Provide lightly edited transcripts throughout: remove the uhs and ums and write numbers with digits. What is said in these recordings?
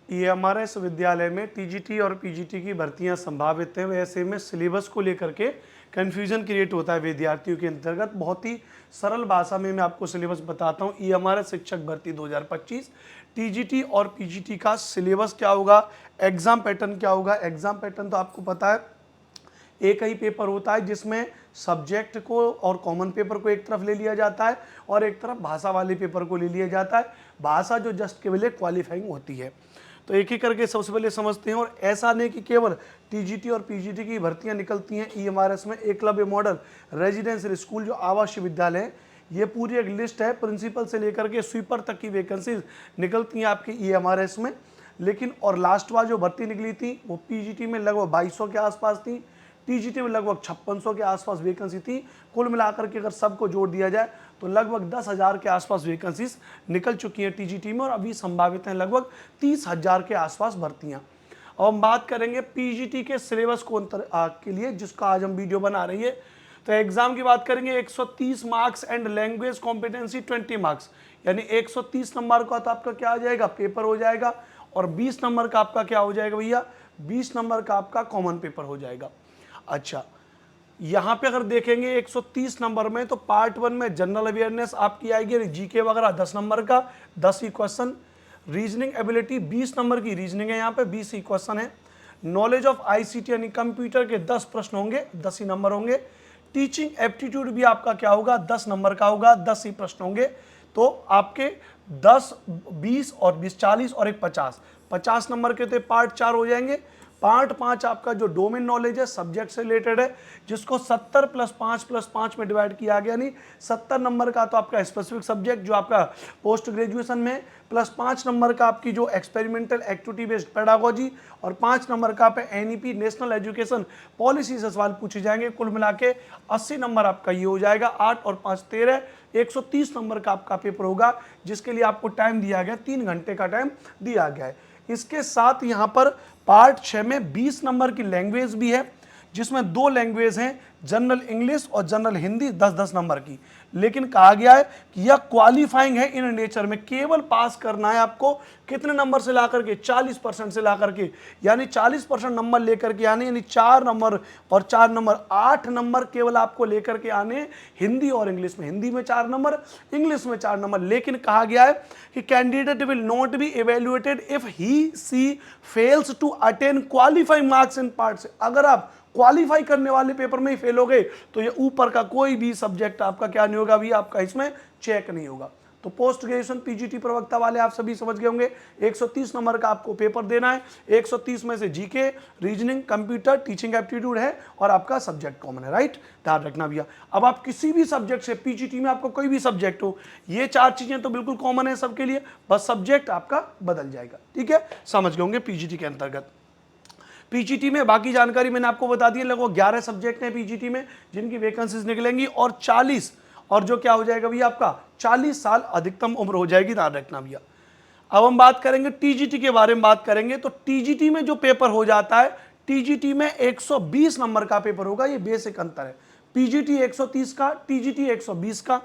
EMRS विद्यालय में TGT और पीजीटी की भर्तियां संभावित हैं, वैसे में सिलेबस को लेकर के कन्फ्यूजन क्रिएट होता है विद्यार्थियों के अंतर्गत। बहुत ही सरल भाषा में मैं आपको सिलेबस बताता हूं। ईएमआरएस शिक्षक भर्ती 2025, टीजीटी और पीजीटी का सिलेबस क्या होगा, एग्जाम पैटर्न क्या होगा। एग्जाम पैटर्न तो आपको पता है, एक ही पेपर होता है जिसमें सब्जेक्ट को और कॉमन पेपर को एक तरफ ले लिया जाता है और एक तरफ भाषा वाले पेपर को ले लिया जाता है। भाषा जो जस्ट के लिए क्वालिफाइंग होती है। तो एक एक करके सबसे पहले समझते हैं। और ऐसा नहीं कि केवल टीजीटी और पीजीटी की भर्तियां निकलती हैं ईएमआरएस में। एकलव्य मॉडल रेजिडेंशियल स्कूल जो आवासीय विद्यालय है, ये पूरी एक लिस्ट है, प्रिंसिपल से लेकर के स्वीपर तक की वैकेंसीज निकलती हैं आपकी ईएमआरएस में। लेकिन और लास्ट बार जो भर्ती निकली थी वो पीजीटी में लगभग 2200 के आसपास थी, टीजीटी में लगभग 5600 के आसपास वैकेंसी थी। कुल मिलाकर के अगर सबको जोड़ दिया जाए तो लगभग 10,000 के आसपास वैकेंसीज निकल चुकी हैं टीजीटी में और अभी संभावित हैं लगभग 30,000 के आसपास भर्तियां। अब हम बात करेंगे पीजीटी के सिलेबस को के लिए, जिसका आज हम वीडियो बना रही है। तो एग्जाम की बात करेंगे, 130 marks and language competency 20 marks, यानी 130 नंबर का तो आपका क्या हो जाएगा, पेपर हो जाएगा। और 20 नंबर का आपका क्या हो जाएगा भैया, 20 नंबर का आपका कॉमन पेपर हो जाएगा। अच्छा, यहां पे अगर देखेंगे 130 नंबर में तो पार्ट 1 में जनरल अवेयरनेस आपकी आएगी, जीके वगैरह 10 नंबर का, 10 ही क्वेश्चन। रीजनिंग एबिलिटी 20 नंबर की रीजनिंग है, यहाँ पे 20 ही क्वेश्चन है। नॉलेज ऑफ आईसीटी यानी कंप्यूटर के 10 प्रश्न होंगे, 10 ही नंबर होंगे। टीचिंग एप्टीट्यूड भी आपका क्या होगा, 10 नंबर का होगा, 10 ही प्रश्न होंगे। तो आपके 10, 20 और 20 40 और एक 50 नंबर के तो पार्ट 4 हो जाएंगे। पार्ट 5 आपका जो डोमेन नॉलेज है, सब्जेक्ट से रिलेटेड है, जिसको 70 + 5 + 5 में डिवाइड किया गया। नहीं, 70 नंबर का तो आपका स्पेसिफिक सब्जेक्ट जो आपका पोस्ट ग्रेजुएशन में, प्लस 5 नंबर का आपकी जो एक्सपेरिमेंटल एक्टिविटी बेस्ड पेडागोजी, और 5 नंबर का पे एनईपी नेशनल एजुकेशन पॉलिसी से सवाल पूछे जाएंगे। कुल मिला के 80 नंबर आपका ये हो जाएगा। 8 और 5 13, 130 नंबर का आपका पेपर होगा, जिसके लिए आपको टाइम दिया गया, 3 घंटे का टाइम दिया गया है। इसके साथ यहाँ पर पार्ट 6 में 20 नंबर की लैंग्वेज भी है, जिसमें 2 लैंग्वेज हैं, जनरल इंग्लिश और जनरल हिंदी, 10-10 नंबर की। लेकिन कहा गया है कि यह क्वालिफाइंग है इन नेचर में, केवल पास करना है आपको। कितने नंबर से लाकर के, 40% से लाकर के, यानी 40% नंबर लेकर के आने, यानी 4 नंबर और 4 नंबर 8 नंबर केवल आपको लेकर के आने हिंदी और इंग्लिश में। हिंदी में 4 नंबर, इंग्लिश में 4 नंबर। लेकिन कहा गया है कि candidate will not be evaluated if he she fails to attain qualifying marks in part C. अगर आप क्वालिफाई करने वाले पेपर में ही फेल हो गए तो ये ऊपर का कोई भी सब्जेक्ट आपका क्या नहीं होगा भी, आपका इसमें चेक नहीं होगा। तो पोस्ट ग्रेजुएशन पीजीटी प्रवक्ता वाले आप सभी समझ गए होंगे, 130 नंबर का आपको पेपर देना है। 130 में से GK, reasoning, computer, teaching aptitude है और आपका सब्जेक्ट कॉमन है, राइट, ध्यान रखना भैया। अब आप किसी भी सब्जेक्ट से, पीजीटी में आपको कोई भी सब्जेक्ट हो, ये 4 चीजें तो बिल्कुल कॉमन है सबके लिए, बस सब्जेक्ट आपका बदल जाएगा। ठीक है, समझ गए होंगे पीजीटी के अंतर्गत। पीजीटी में बाकी जानकारी मैंने आपको बता दी है, लगभग 11 सब्जेक्ट हैं पीजीटी में जिनकी वैकेंसीज निकलेंगी, और 40 और जो क्या हो जाएगा भैया, आपका 40 साल अधिकतम उम्र हो जाएगी, ध्यान रखना भैया। अब हम बात करेंगे टीजीटी के बारे में बात करेंगे। तो टीजीटी में जो पेपर हो जाता है, टीजीटी में 120 नंबर का पेपर होगा, ये बेसिक अंतर है। पीजीटी 130 का, टीजीटी 120 का।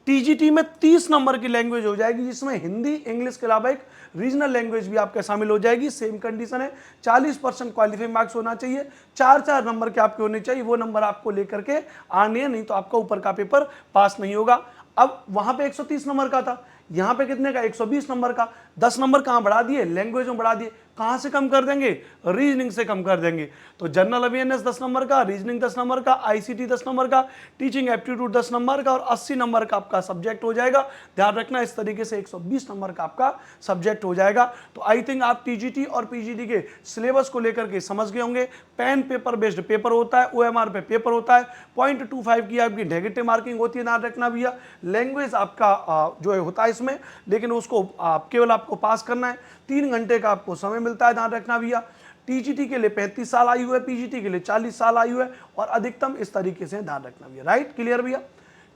टीजीटी में 30 नंबर की लैंग्वेज हो जाएगी, जिसमें हिंदी, इंग्लिश के अलावा एक रीजनल लैंग्वेज भी आपके शामिल हो जाएगी। सेम कंडीशन है, 40% क्वालिफाइंग मार्क्स होना चाहिए, 4-4 नंबर के आपके होने चाहिए, वो नंबर आपको लेकर के आने हैं, नहीं तो आपका ऊपर का पेपर पास नहीं होगा। अब वहां पे 130 नंबर का था, यहां पे कितने का, 120 नंबर का। 10 नंबर कहां बढ़ा दिए, लैंग्वेज में बढ़ा दिए। कहां से कम कर देंगे, रीजनिंग से कम कर देंगे। तो जनरल अवेयरनेस 10 नंबर का, रीजनिंग 10 नंबर का, आईसीटी 10 नंबर का, टीचिंग एप्टीट्यूड 10 नंबर का, और 80 नंबर का आपका सब्जेक्ट हो जाएगा। ध्यान रखना, इस तरीके से 120 नंबर का आपका सब्जेक्ट हो जाएगा। तो आई थिंक आप टीजीटी और पीजीटी के सिलेबस को लेकर के समझ गए होंगे। पेन पेपर बेस्ड पेपर होता है, ओएमआर पे पेपर होता है, 0.25 की आपकी नेगेटिव मार्किंग होती है, ध्यान रखना भैया। लैंग्वेज आपका जो है होता है इसमें, लेकिन उसको केवल आपको पास करना है। 3 घंटे का आपको समय मिलता है, ध्यान रखना भैया। टीजीटी के लिए 35 साल आयु है, पीजीटी के लिए 40 साल आयु है, और अधिकतम इस तरीके से ध्यान रखना भैया, राइट, क्लियर भैया।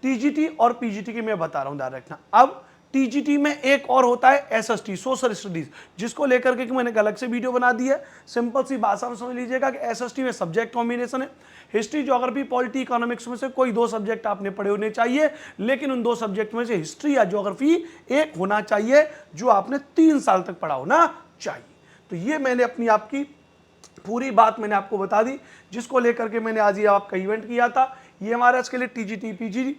टीजीटी और पीजीटी की मैं बता रहा हूं, ध्यान रखना। अब टीजीटी में एक और होता है एसएसटी, सोशल स्टडीज, जिसको लेकर के मैंने एक अलग से वीडियो बना दी है। सिंपल सी भाषा में समझ लीजिएगा कि एसएसटी में सब्जेक्ट कॉम्बिनेशन है, हिस्ट्री, ज्योग्राफी, पॉलिटी, इकोनॉमिक्स में से कोई 2 सब्जेक्ट आपने पढ़े होने चाहिए, लेकिन उन 2 सब्जेक्ट में से हिस्ट्री या ज्योग्राफी एक होना चाहिए जो आपने 3 साल तक पढ़ा होना चाहिए। तो ये मैंने अपनी आपकी पूरी बात मैंने आपको बता दी, जिसको लेकर के मैंने आज ये आपका इवेंट किया था। ये हमारा इसके लिए टीजीटी पीजीटी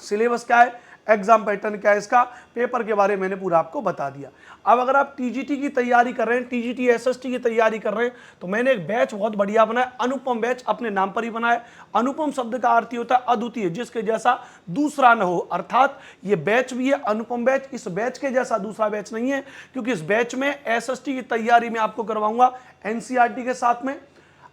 सिलेबस क्या है, एग्जाम पैटर्न क्या है, इसका पेपर के बारे में मैंने पूरा आपको बता दिया। अब अगर आप टीजीटी की तैयारी कर रहे हैं, टीजीटी एसएसटी की तैयारी कर रहे हैं, तो मैंने एक बैच बहुत बढ़िया बनाया, अनुपम बैच, अपने नाम पर ही बनाया। अनुपम शब्द का अर्थ ही होता है अद्वितीय, जिसके जैसा दूसरा न हो, अर्थात ये बैच भी है अनुपम बैच। इस बैच के जैसा दूसरा बैच नहीं है, क्योंकि इस बैच में एसएसटी की तैयारी में आपको करवाऊंगा एनसीईआरटी के साथ में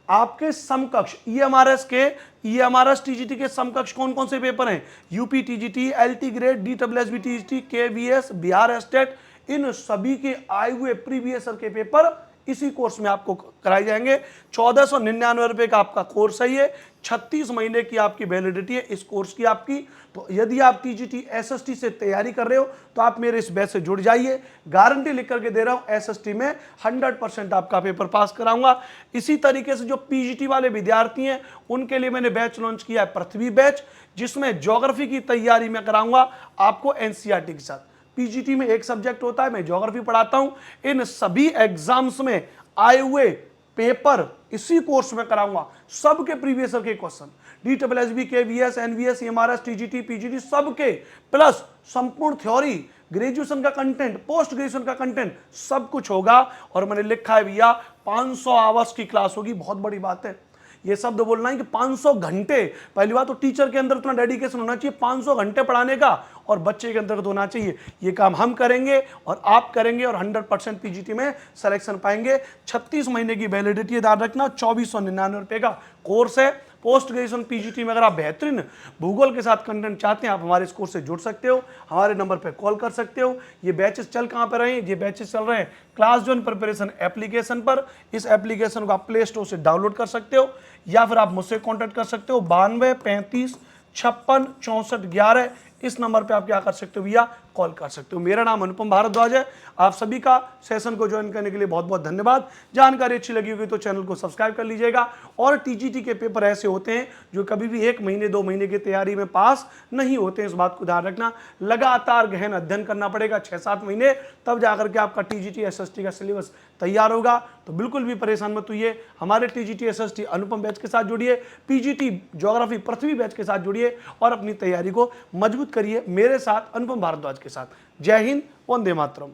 आपके समकक्ष ईएमआरएस टीजीटी के समकक्ष कौन कौन से पेपर हैं, UP TGT, LT grade, DWSB TGT, KVS, Bihar state, इन सभी के आए हुए प्रीवियस ईयर के पेपर इसी कोर्स में आपको कराए जाएंगे। 1499 रुपए का आपका कोर्स है ये, 36 महीने की आपकी वैलिडिटी है इस कोर्स की आपकी। तो यदि आप टीजीटी एसएसटी से तैयारी कर रहे हो तो आप मेरे इस बैच से जुड़ जाइए, गारंटी लिख करके दे रहा हूं, एसएसटी में 100% आपका पेपर पास कराऊंगा। इसी तरीके से जो पीजीटी वाले विद्यार्थी हैं उनके लिए मैंने बैच लॉन्च किया है पृथ्वी बैच, जिसमें ज्योग्राफी की तैयारी में कराऊंगा आपको एनसीईआरटी के साथ। पीजीटी में एक सब्जेक्ट होता है, मैं ज्योग्राफी पढ़ाता हूं, इन सभी एग्जाम्स में आए हुए पेपर इसी कोर्स में कराऊंगा, सबके प्रीवियस ईयर के question, DWSB, KVS, NVS, MRS, TGT, PGT सबके, प्लस संपूर्ण थ्योरी, ग्रेजुएशन का कंटेंट, पोस्ट ग्रेजुएशन का कंटेंट, सब कुछ होगा। और मैंने लिखा है भैया 500 आवर्स की क्लास होगी, बहुत बड़ी बात है ये शब्द बोलना है कि 500 घंटे। पहली बात तो टीचर के अंदर इतना डेडिकेशन होना चाहिए 500 घंटे पढ़ाने का, और बच्चे के अंदर तो होना चाहिए। ये काम हम करेंगे और आप करेंगे और 100% पीजीटी में सिलेक्शन पाएंगे। 36 महीने की वैलिडिटी है, याद रखना, 2499 रुपए का कोर्स है। पोस्ट ग्रेजुएशन पीजीटी में अगर आप बेहतरीन भूगोल के साथ कंटेंट चाहते हैं, आप हमारे इस कोर्स से जुड़ सकते हो, हमारे नंबर पर कॉल कर सकते हो। ये बैचेस चल कहाँ पर रहे हैं, ये बैचेस चल रहे हैं क्लास 1 प्रिपरेशन एप्लीकेशन पर। इस एप्लीकेशन को आप प्ले स्टोर से डाउनलोड कर सकते हो, या फिर आप मुझसे कॉन्टैक्ट कर सकते हो 92 35 56 64 11। इस नंबर पे आप क्या कर सकते हो भैया, कॉल कर सकते हो। मेरा नाम अनुपम भारद्वाज है। आप सभी का सेशन को ज्वाइन करने के लिए बहुत बहुत धन्यवाद। जानकारी अच्छी लगी होगी तो चैनल को सब्सक्राइब कर लीजिएगा। और टीजीटी के पेपर ऐसे होते हैं जो कभी भी 1 महीने 2 महीने की तैयारी में पास नहीं होते हैं, इस बात को ध्यान रखना। लगातार गहन अध्ययन करना पड़ेगा 6-7 महीने, तब जाकर के आपका टीजीटी एसएसटी का सिलेबस तैयार होगा। तो बिल्कुल भी परेशान मत होइए, हमारे टीजीटी एसएसटी अनुपम बैच के साथ जुड़िए, पीजीटी ज्योग्राफी पृथ्वी बैच के साथ जुड़िए और अपनी तैयारी को मजबूत करिए मेरे साथ, अनुपम भारद्वाज के साथ। जय हिंद, वंदे मातरम।